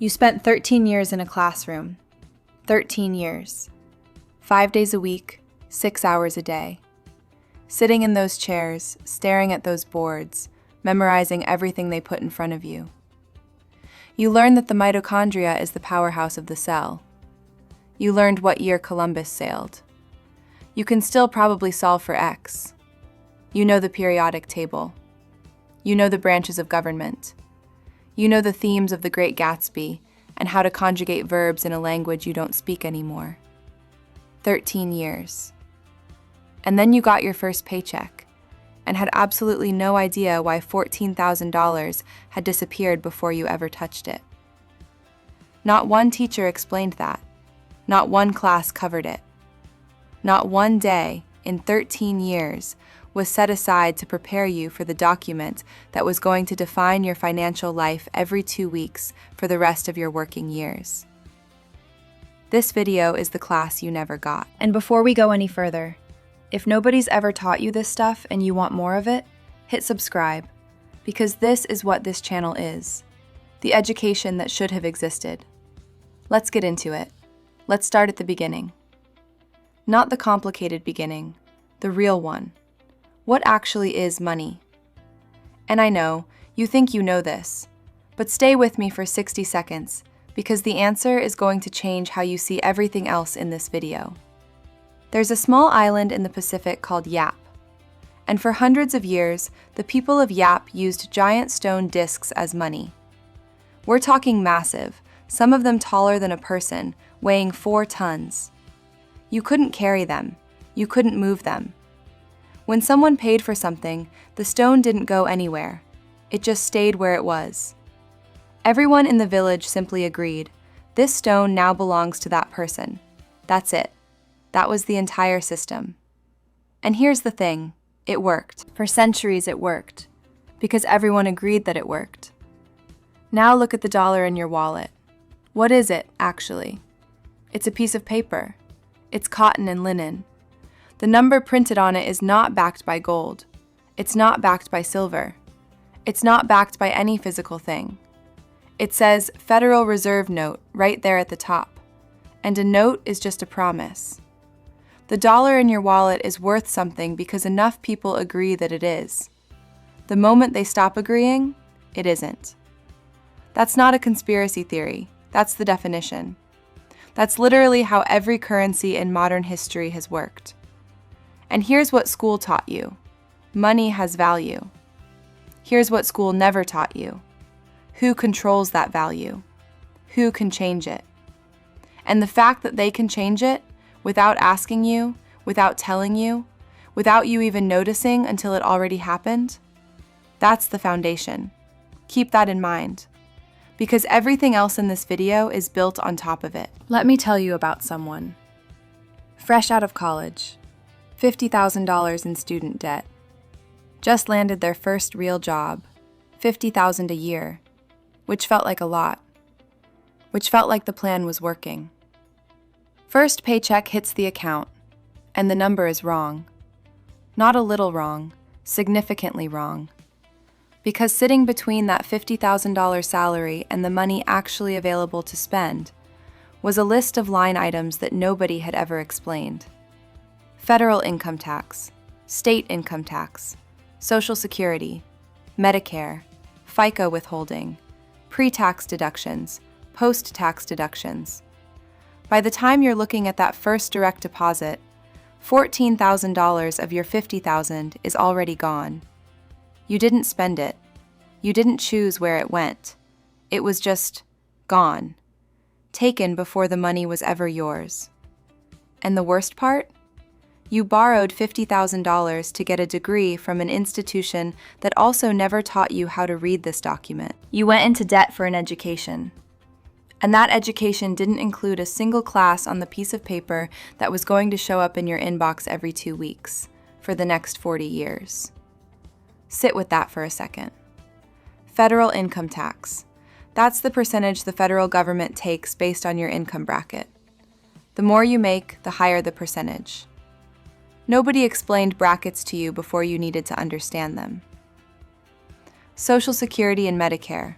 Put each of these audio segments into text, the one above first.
You spent 13 years in a classroom. 13 years. 5 days a week, 6 hours a day. Sitting in those chairs, staring at those boards, memorizing everything they put in front of you. You learned that the mitochondria is the powerhouse of the cell. You learned what year Columbus sailed. You can still probably solve for X. You know the periodic table. You know the branches of government. You know the themes of The Great Gatsby and how to conjugate verbs in a language you don't speak anymore. 13 years. And then you got your first paycheck and had absolutely no idea why $14,000 had disappeared before you ever touched it. Not one teacher explained that. Not one class covered it. Not one day in 13 years was set aside to prepare you for the document that was going to define your financial life every 2 weeks for the rest of your working years. This video is the class you never got. And before we go any further, if nobody's ever taught you this stuff and you want more of it, hit subscribe, because this is what this channel is, the education that should have existed. Let's get into it. Let's start at the beginning. Not the complicated beginning, the real one. What actually is money? And I know, you think you know this, but stay with me for 60 seconds, because the answer is going to change how you see everything else in this video. There's a small island in the Pacific called Yap, and for hundreds of years, the people of Yap used giant stone discs as money. We're talking massive, some of them taller than a person, weighing 4 tons. You couldn't carry them. You couldn't move them. When someone paid for something, the stone didn't go anywhere. It just stayed where it was. Everyone in the village simply agreed, this stone now belongs to that person. That's it. That was the entire system. And here's the thing, it worked. For centuries it worked, because everyone agreed that it worked. Now look at the dollar in your wallet. What is it, actually? It's a piece of paper. It's cotton and linen. The number printed on it is not backed by gold. It's not backed by silver. It's not backed by any physical thing. It says Federal Reserve Note right there at the top. And a note is just a promise. The dollar in your wallet is worth something because enough people agree that it is. The moment they stop agreeing, it isn't. That's not a conspiracy theory. That's the definition. That's literally how every currency in modern history has worked. And here's what school taught you. Money has value. Here's what school never taught you. Who controls that value? Who can change it? And the fact that they can change it without asking you, without telling you, without you even noticing until it already happened, that's the foundation. Keep that in mind, because everything else in this video is built on top of it. Let me tell you about someone. Fresh out of college, $50,000 in student debt. Just landed their first real job, $50,000 a year, which felt like a lot, which felt like the plan was working. First paycheck hits the account, and the number is wrong. Not a little wrong, significantly wrong. Because sitting between that $50,000 salary and the money actually available to spend was a list of line items that nobody had ever explained. Federal income tax, state income tax, Social Security, Medicare, FICA withholding, pre-tax deductions, post-tax deductions. By the time you're looking at that first direct deposit, $14,000 of your $50,000 is already gone. You didn't spend it. You didn't choose where it went. It was just gone, taken before the money was ever yours. And the worst part? You borrowed $50,000 to get a degree from an institution that also never taught you how to read this document. You went into debt for an education. And that education didn't include a single class on the piece of paper that was going to show up in your inbox every 2 weeks for the next 40 years. Sit with that for a second. Federal income tax. That's the percentage the federal government takes based on your income bracket. The more you make, the higher the percentage. Nobody explained brackets to you before you needed to understand them. Social Security and Medicare.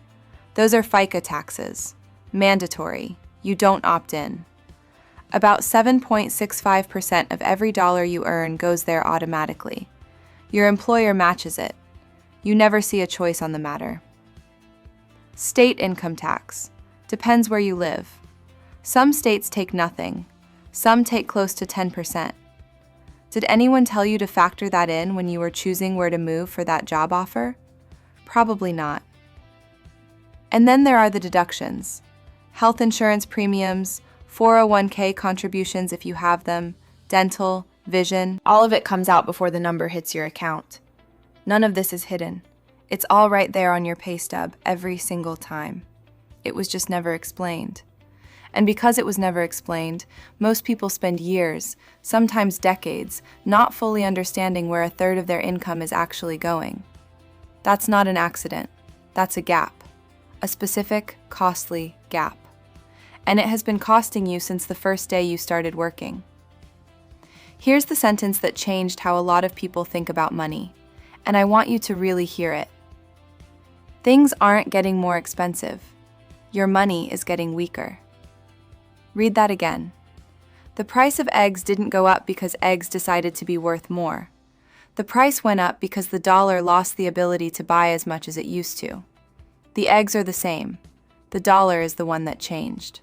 Those are FICA taxes. Mandatory. You don't opt in. About 7.65% of every dollar you earn goes there automatically. Your employer matches it. You never see a choice on the matter. State income tax. Depends where you live. Some states take nothing. Some take close to 10%. Did anyone tell you to factor that in when you were choosing where to move for that job offer? Probably not. And then there are the deductions. Health insurance premiums, 401k contributions if you have them, dental, vision. All of it comes out before the number hits your account. None of this is hidden. It's all right there on your pay stub every single time. It was just never explained. And because it was never explained, most people spend years, sometimes decades, not fully understanding where a third of their income is actually going. That's not an accident. That's a gap. A specific, costly gap. And it has been costing you since the first day you started working. Here's the sentence that changed how a lot of people think about money, and I want you to really hear it. Things aren't getting more expensive. Your money is getting weaker. Read that again. The price of eggs didn't go up because eggs decided to be worth more. The price went up because the dollar lost the ability to buy as much as it used to. The eggs are the same. The dollar is the one that changed.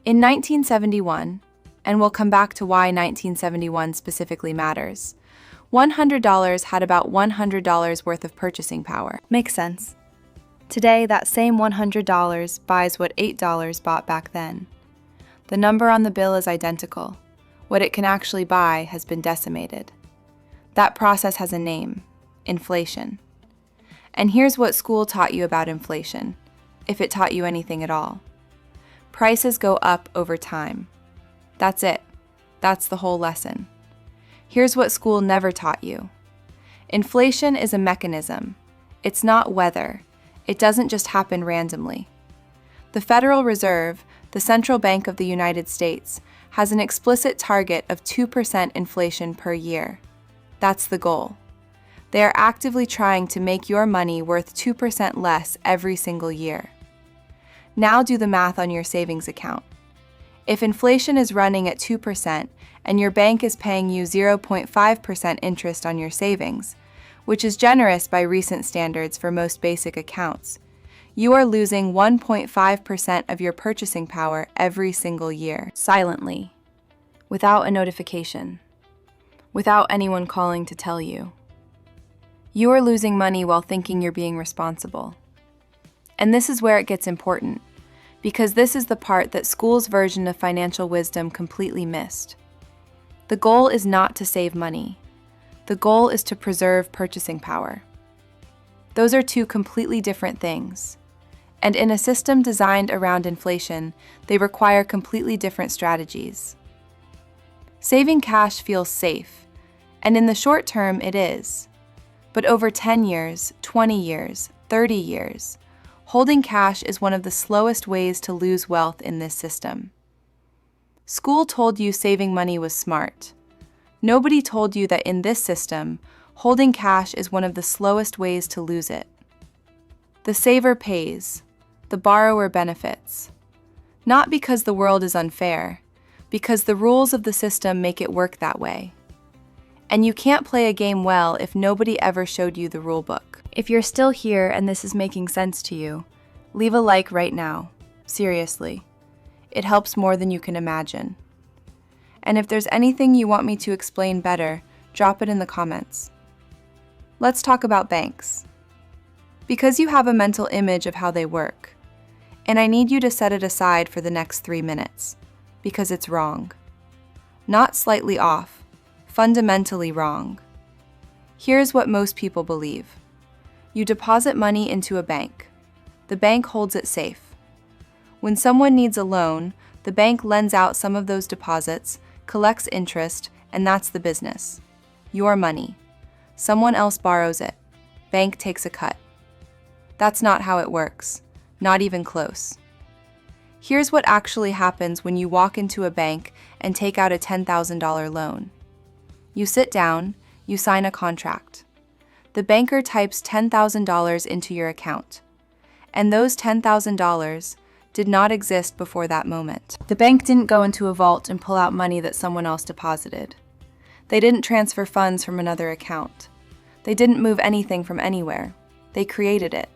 In 1971, and we'll come back to why 1971 specifically matters, $100 had about $100 worth of purchasing power. Makes sense. Today, that same $100 buys what $8 bought back then. The number on the bill is identical. What it can actually buy has been decimated. That process has a name: inflation. And here's what school taught you about inflation, if it taught you anything at all. Prices go up over time. That's it. That's the whole lesson. Here's what school never taught you. Inflation is a mechanism. It's not weather. It doesn't just happen randomly. The Federal Reserve, the central bank of the United States, has an explicit target of 2% inflation per year. That's the goal. They are actively trying to make your money worth 2% less every single year. Now do the math on your savings account. If inflation is running at 2% and your bank is paying you 0.5% interest on your savings, which is generous by recent standards for most basic accounts, you are losing 1.5% of your purchasing power every single year, silently, without a notification, without anyone calling to tell you. You are losing money while thinking you're being responsible. And this is where it gets important, because this is the part that school's version of financial wisdom completely missed. The goal is not to save money. The goal is to preserve purchasing power. Those are two completely different things. And in a system designed around inflation, they require completely different strategies. Saving cash feels safe, and in the short term it is. But over 10 years, 20 years, 30 years, holding cash is one of the slowest ways to lose wealth in this system. School told you saving money was smart. Nobody told you that in this system, holding cash is one of the slowest ways to lose it. The saver pays. The borrower benefits. Not because the world is unfair, because the rules of the system make it work that way. And you can't play a game well if nobody ever showed you the rule book. If you're still here and this is making sense to you, leave a like right now. Seriously. It helps more than you can imagine. And if there's anything you want me to explain better, drop it in the comments. Let's talk about banks. Because you have a mental image of how they work. And I need you to set it aside for the next 3 minutes, because it's wrong. Not slightly off, fundamentally wrong. Here's what most people believe. You deposit money into a bank. The bank holds it safe. When someone needs a loan, the bank lends out some of those deposits, collects interest, and that's the business. Your money. Someone else borrows it. Bank takes a cut. That's not how it works. Not even close. Here's what actually happens when you walk into a bank and take out a $10,000 loan. You sit down, you sign a contract. The banker types $10,000 into your account. And those $10,000, did not exist before that moment. The bank didn't go into a vault and pull out money that someone else deposited. They didn't transfer funds from another account. They didn't move anything from anywhere. They created it,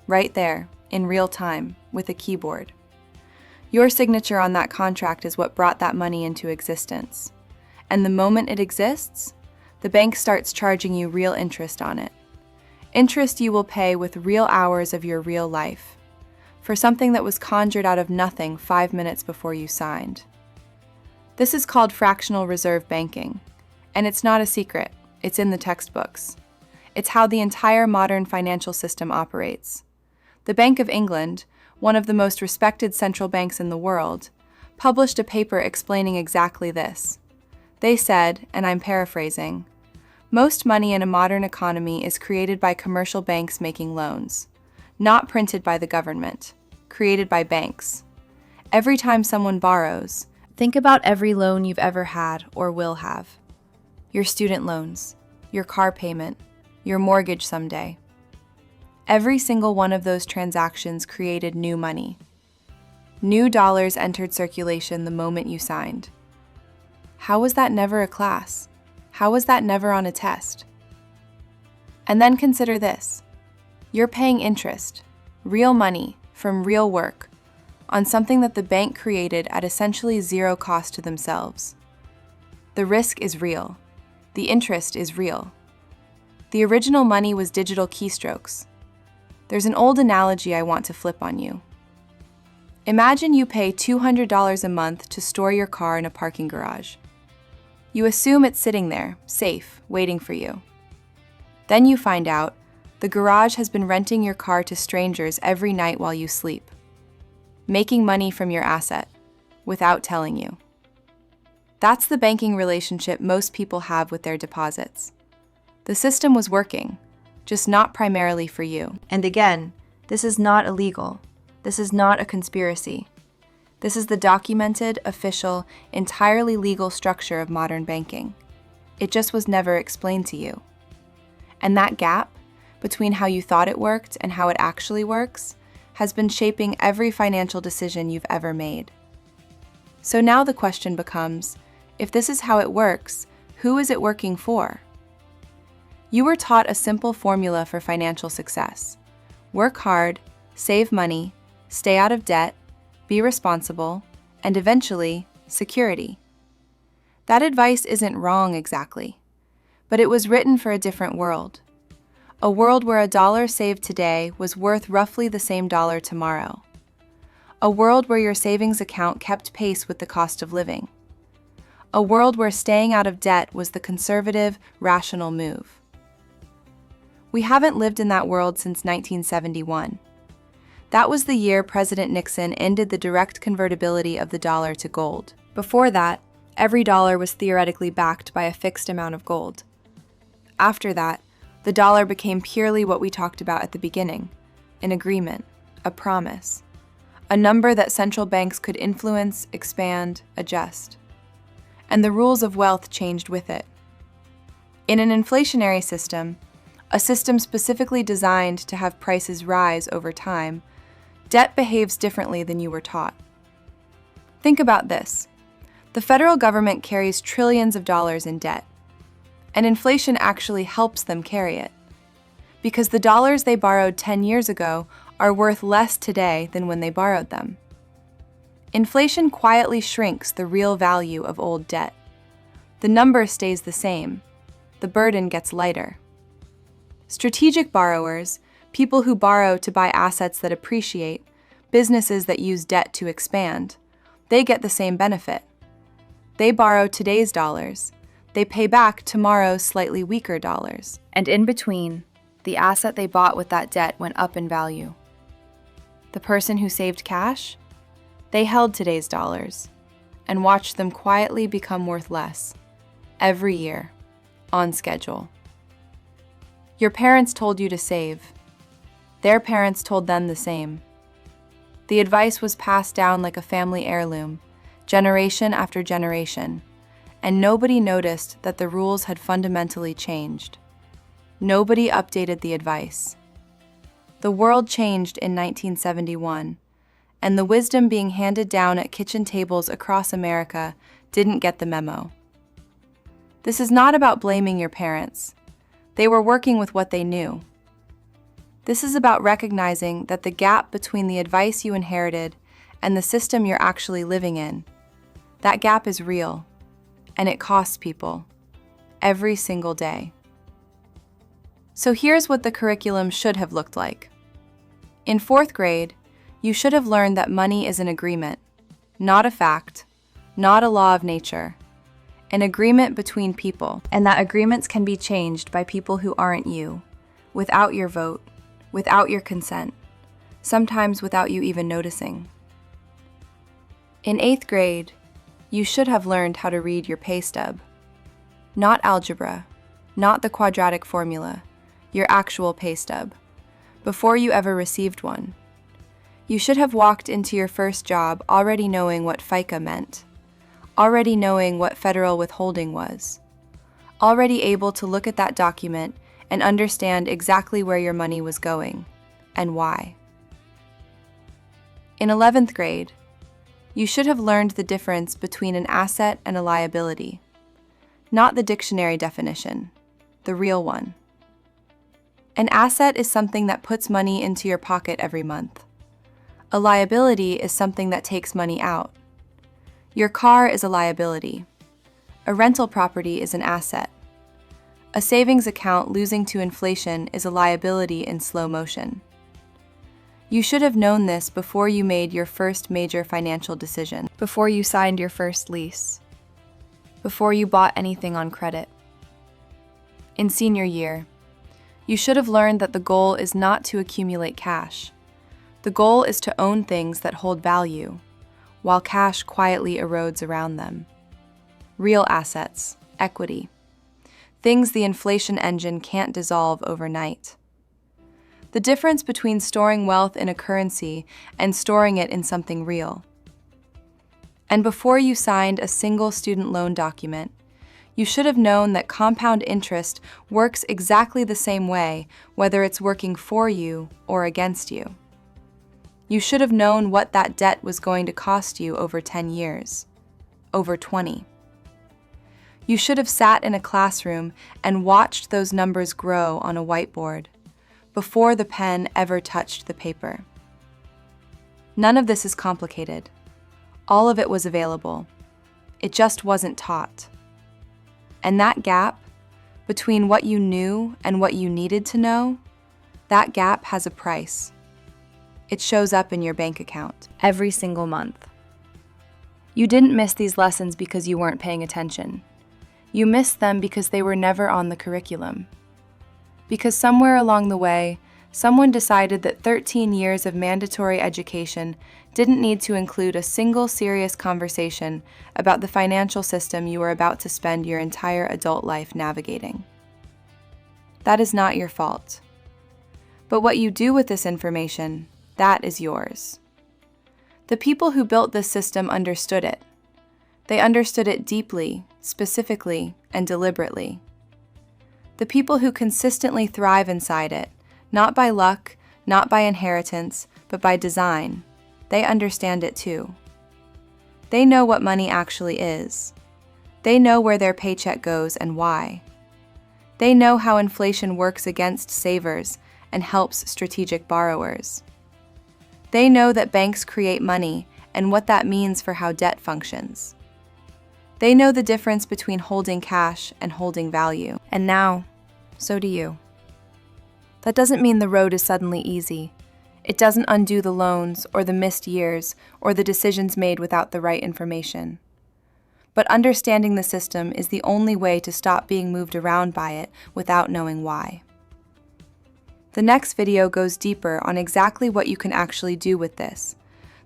right there, in real time, with a keyboard. Your signature on that contract is what brought that money into existence. And the moment it exists, the bank starts charging you real interest on it. Interest you will pay with real hours of your real life, for something that was conjured out of nothing 5 minutes before you signed. This is called fractional reserve banking, and it's not a secret, it's in the textbooks. It's how the entire modern financial system operates. The Bank of England, one of the most respected central banks in the world, published a paper explaining exactly this. They said, and I'm paraphrasing, "Most money in a modern economy is created by commercial banks making loans, not printed by the government, created by banks. Every time someone borrows, Think about every loan you've ever had or will have. your student loans, your car payment, your mortgage someday. Every single one of those transactions created new money. New dollars entered circulation the moment you signed. How was that never a class? How was that never on a test? And then consider this. You're paying interest, real money, from real work, on something that the bank created at essentially zero cost to themselves. The risk is real. The interest is real. The original money was digital keystrokes. There's an old analogy I want to flip on you. Imagine you pay $200 a month to store your car in a parking garage. You assume it's sitting there, safe, waiting for you. Then you find out the garage has been renting your car to strangers every night while you sleep, making money from your asset, without telling you. That's the banking relationship most people have with their deposits. The system was working, just not primarily for you. And again, this is not illegal. This is not a conspiracy. This is the documented, official, entirely legal structure of modern banking. It just was never explained to you. And that gap between how you thought it worked and how it actually works has been shaping every financial decision you've ever made. So now the question becomes, if this is how it works, who is it working for? You were taught a simple formula for financial success. Work hard, save money, stay out of debt, be responsible, and eventually, security. That advice isn't wrong exactly, but it was written for a different world. A world where $1 saved today was worth roughly the same dollar tomorrow. A world where your savings account kept pace with the cost of living. A world where staying out of debt was the conservative, rational move. We haven't lived in that world since 1971. That was the year President Nixon ended the direct convertibility of the dollar to gold. Before that, every dollar was theoretically backed by a fixed amount of gold. After that, the dollar became purely what we talked about at the beginning, an agreement, a promise, a number that central banks could influence, expand, adjust. And the rules of wealth changed with it. In an inflationary system, a system specifically designed to have prices rise over time, debt behaves differently than you were taught. Think about this. The federal government carries trillions of dollars in debt, and inflation actually helps them carry it, because the dollars they borrowed 10 years ago are worth less today than when they borrowed them. Inflation quietly shrinks the real value of old debt. The number stays the same. The burden gets lighter. Strategic borrowers, people who borrow to buy assets that appreciate, businesses that use debt to expand, they get the same benefit. They borrow today's dollars. They pay back tomorrow's slightly weaker dollars. And in between, the asset they bought with that debt went up in value. The person who saved cash? They held today's dollars and watched them quietly become worth less, every year, on schedule. Your parents told you to save. Their parents told them the same. The advice was passed down like a family heirloom, generation after generation, and nobody noticed that the rules had fundamentally changed. Nobody updated the advice. The world changed in 1971, and the wisdom being handed down at kitchen tables across America didn't get the memo. This is not about blaming your parents. They were working with what they knew. This is about recognizing that the gap between the advice you inherited and the system you're actually living in, that gap is real, and it costs people every single day. So here's what the curriculum should have looked like. In 4th grade, you should have learned that money is an agreement, not a fact, not a law of nature, an agreement between people, and that agreements can be changed by people who aren't you, without your vote, without your consent, sometimes without you even noticing. In 8th grade, you should have learned how to read your pay stub. Not algebra, not the quadratic formula, your actual pay stub, before you ever received one. You should have walked into your first job already knowing what FICA meant, already knowing what federal withholding was, already able to look at that document and understand exactly where your money was going and why. In 11th grade, you should have learned the difference between an asset and a liability, not the dictionary definition, the real one. An asset is something that puts money into your pocket every month. A liability is something that takes money out. Your car is a liability. A rental property is an asset. A savings account losing to inflation is a liability in slow motion. You should have known this before you made your first major financial decision, before you signed your first lease, before you bought anything on credit. In senior year, you should have learned that the goal is not to accumulate cash. The goal is to own things that hold value, while cash quietly erodes around them. Real assets, equity, things the inflation engine can't dissolve overnight. The difference between storing wealth in a currency and storing it in something real. And before you signed a single student loan document, you should have known that compound interest works exactly the same way, whether it's working for you or against you. You should have known what that debt was going to cost you over 10 years, over 20. You should have sat in a classroom and watched those numbers grow on a whiteboard before the pen ever touched the paper. None of this is complicated. All of it was available. It just wasn't taught. And that gap between what you knew and what you needed to know, that gap has a price. It shows up in your bank account every single month. You didn't miss these lessons because you weren't paying attention. You missed them because they were never on the curriculum. Because somewhere along the way, someone decided that 13 years of mandatory education didn't need to include a single serious conversation about the financial system you were about to spend your entire adult life navigating. That is not your fault. But what you do with this information, that is yours. The people who built this system understood it. They understood it deeply, specifically, and deliberately. The people who consistently thrive inside it, not by luck, not by inheritance, but by design, they understand it too. They know what money actually is. They know where their paycheck goes and why. They know how inflation works against savers and helps strategic borrowers. They know that banks create money and what that means for how debt functions. They know the difference between holding cash and holding value. And now, so do you. That doesn't mean the road is suddenly easy. It doesn't undo the loans or the missed years or the decisions made without the right information. But understanding the system is the only way to stop being moved around by it without knowing why. The next video goes deeper on exactly what you can actually do with this,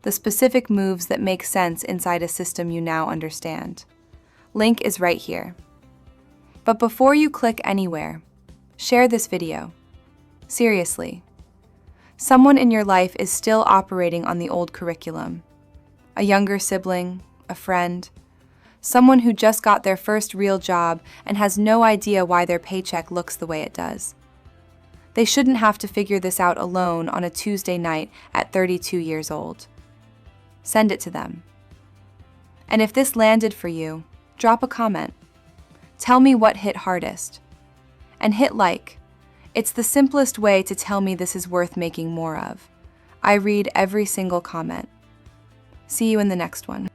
the specific moves that make sense inside a system you now understand. Link is right here. But before you click anywhere, share this video. Seriously. Someone in your life is still operating on the old curriculum. A younger sibling, a friend, someone who just got their first real job and has no idea why their paycheck looks the way it does. They shouldn't have to figure this out alone on a Tuesday night at 32 years old. Send it to them. And if this landed for you, drop a comment. Tell me what hit hardest. And hit like. It's the simplest way to tell me this is worth making more of. I read every single comment. See you in the next one.